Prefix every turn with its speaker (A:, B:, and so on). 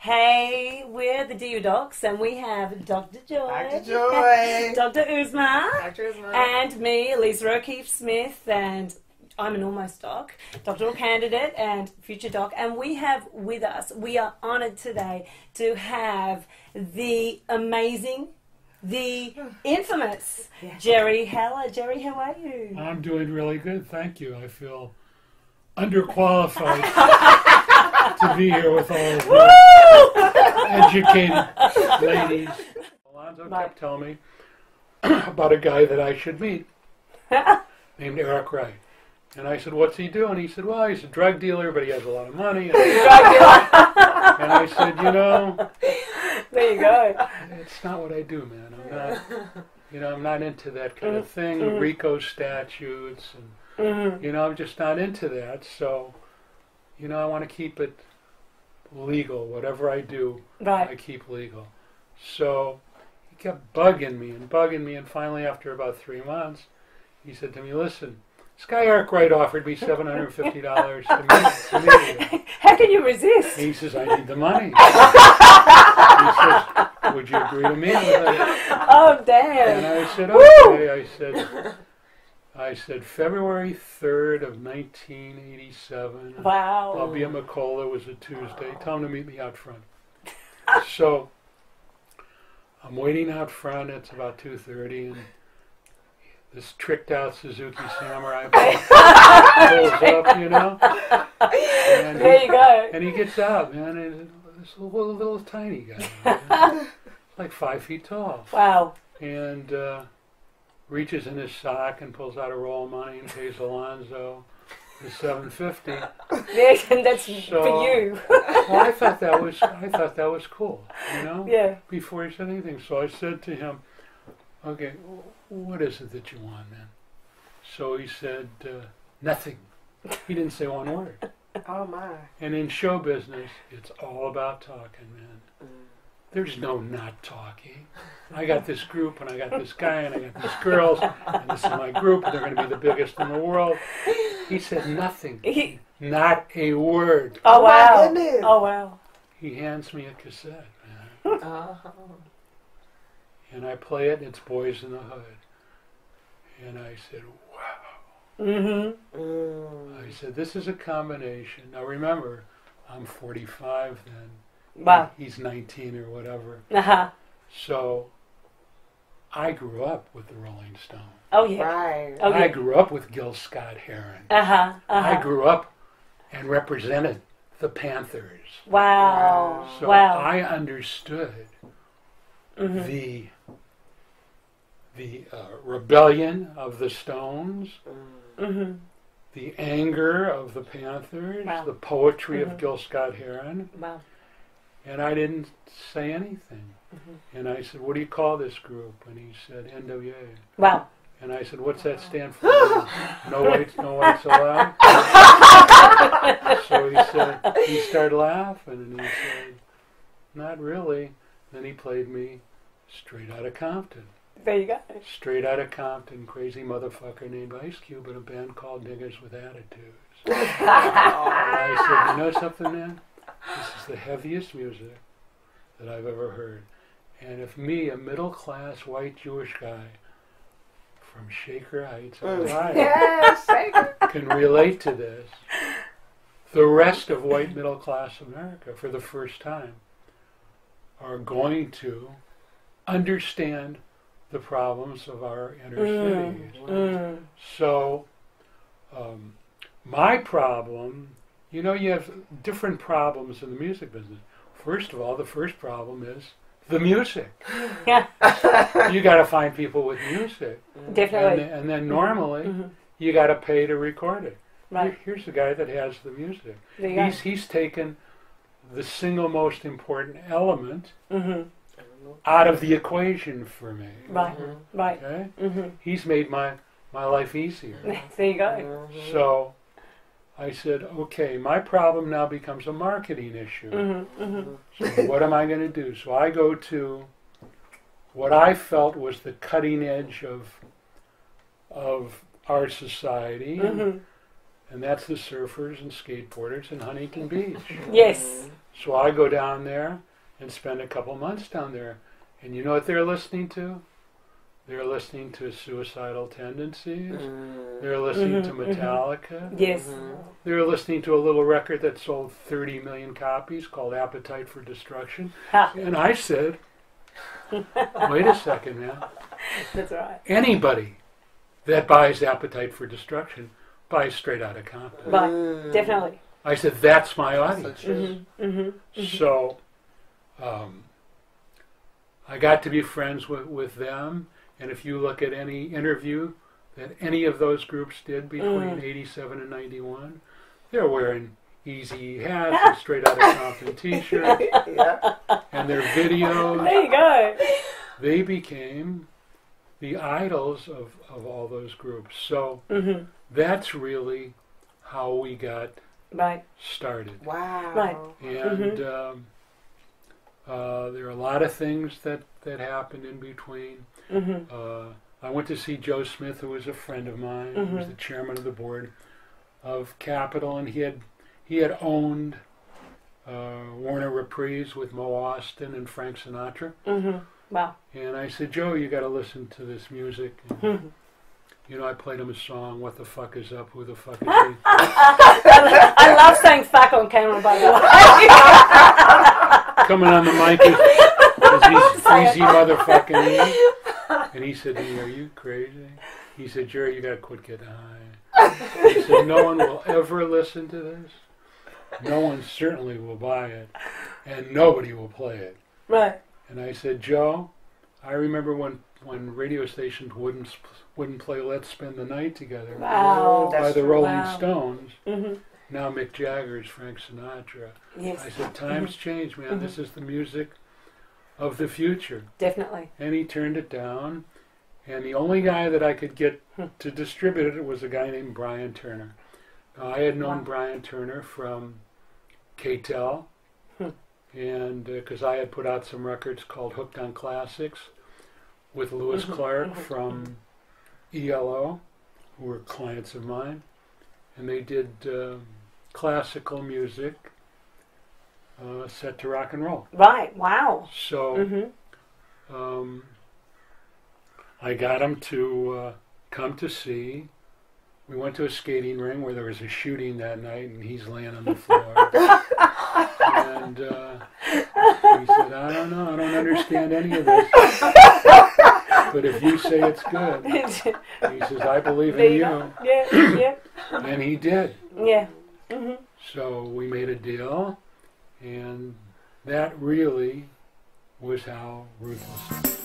A: Hey, we're the Diva Docs, and we have Dr. Joy,
B: Dr. Joy,
A: Dr. Uzma,
B: Dr. Uzma,
A: and me, Elisa O'Keefe-Smith, and I'm an almost doc, doctoral candidate and future doc, and we have with us, we are honoured today to have the amazing, the infamous Jerry Heller. Jerry, how are you?
C: I'm doing really good, thank you. I feel underqualified to be here with all of you educated ladies. Alonzo kept telling me about a guy that I should meet named Eric Wright. And I said, what's he doing? He said, well, he's a drug dealer, but he has a lot of money. And I said, you know,
A: there you go.
C: It's not what I do, man. I'm not, I'm not into that kind of thing, RICO statutes, and, I'm just not into that. So, I want to keep it legal. Whatever I do, I keep legal. So he kept bugging me, and finally, after about 3 months, he said to me, listen, this guy Eric Wright offered me $750 to meet you.
A: How can you resist?
C: He says, I need the money. He says, would you agree to meet with him?
A: Oh, damn.
C: And I said, okay. I said, February 3rd of 1987.
A: Wow.
C: I'll be at McCullough. It was a Tuesday. Tell him to meet me out front. So I'm waiting out front. It's about 2:30, and this tricked out Suzuki Samurai pulls up, And
A: there you go.
C: And he gets out, man. And this little tiny guy, like 5 feet tall.
A: Wow.
C: And reaches in his sock and pulls out a roll of money and pays Alonzo the $750.
A: Yes, and that's for you.
C: Well, I thought that was cool,
A: Yeah.
C: Before he said anything, so I said to him, okay, what is it that you want, man? So he said, nothing. He didn't say one word.
B: Oh, my.
C: And in show business, it's all about talking, man. There's no not talking. I got this group, and I got this guy, and I got these girls, and this is my group, and they're going to be the biggest in the world. He said nothing. Not a word.
A: Oh, wow.
B: My goodness.
A: Oh, wow.
C: He hands me a cassette, man. And I play it, and it's Boys in the Hood. And I said, wow. I said, this is a combination. Now remember, I'm 45 then.
A: Wow.
C: He's 19 or whatever.
A: Uh-huh.
C: So I grew up with the Rolling Stones.
A: Oh, yeah.
B: Right.
A: Oh, yeah.
C: I grew up with Gil Scott-Heron. I grew up and represented the Panthers.
A: Wow.
C: So I understood the rebellion of the Stones, the anger of the Panthers, the poetry of Gil Scott-Heron.
A: Wow. And
C: I didn't say anything. And I said, what do you call this group? And he said, N.W.A.
A: Wow.
C: And I said, what's that stand for? No whites allowed? So he started laughing, and he said, not really. Then he played me Straight Outta Compton.
A: There you go. Straight
C: Outta Compton, crazy motherfucker named Ice Cube in a band called Niggas with Attitudes. And I said, you know something, man? This is the heaviest music that I've ever heard. And if me, a middle-class white Jewish guy from Shaker Heights, Ohio, can relate to this, the rest of white middle-class America, for the first time, are going to understand the problems of our inner cities. So, my problem, you have different problems in the music business. First of all, the first problem is the music.
A: Yeah.
C: You got to find people with music.
A: Definitely.
C: And then normally, you got to pay to record it.
A: Right.
C: Here's the guy that has the music.
A: There
C: He's taken the single most important element out of the equation for me.
A: Right. Right.
C: Okay? He's made my life easier.
A: There you go.
C: So I said, okay, my problem now becomes a marketing issue. So what am I going to do? So I go to what I felt was the cutting edge of our society, and that's the surfers and skateboarders in Huntington Beach.
A: Yes.
C: So I go down there and spend a couple months down there. And you know what they're listening to? They're listening to Suicidal Tendencies. They're listening to Metallica.
A: Yes.
C: They're listening to a little record that sold 30 million copies called Appetite for Destruction.
A: Ha.
C: And I said, wait a second now.
A: That's right.
C: Anybody that buys Appetite for Destruction buys Straight Outta Compton.
A: Right. Definitely.
C: I said, that's my audience.
A: Mm-hmm.
C: So I got to be friends with them. And if you look at any interview that any of those groups did between 87 and 91, they're wearing Eazy-E hats and Straight Outta Compton t-shirts.
B: Yeah.
C: And their videos.
A: There you go.
C: They became the idols of all those groups. So that's really how we got
A: Right.
C: started.
B: Wow.
A: Right.
C: And there are a lot of things that happened in between. I went to see Joe Smith, who was a friend of mine. He was the chairman of the board of Capitol, and he had owned Warner Reprise with Mo Austin and Frank Sinatra.
A: Wow.
C: And I said, Joe, you got to listen to this music. And, you know, I played him a song, What the Fuck Is Up, Who the Fuck Is He?
A: I love saying fuck on camera, by the way.
C: Coming on the mic is Easy motherfucking E. And he said to me, are you crazy? He said, Jerry, you got to quit getting high. He said, no one will ever listen to this. No one certainly will buy it. And nobody will play it.
A: Right.
C: And I said, Joe, I remember when radio stations wouldn't play Let's Spend the Night Together
A: Wow.
C: by the Rolling
A: Wow.
C: Stones. Now Mick Jagger's Frank Sinatra.
A: Yes.
C: I said, times change, man. This is the music of the future.
A: Definitely.
C: And he turned it down. And the only guy that I could get to distribute it was a guy named Brian Turner. Now, I had known Brian Turner from K-Tel. And because I had put out some records called Hooked on Classics with Lewis Clark from ELO, who were clients of mine. And they did classical music set to rock and roll.
A: Right. Wow.
C: So I got him to come to see. We went to a skating ring where there was a shooting that night, and he's laying on the floor. And he said, I don't know, I don't understand any of this. But if you say it's good, he says, I believe in you.
A: Yeah.
C: And he did.
A: Yeah.
C: So we made a deal, and that really was how Ruthless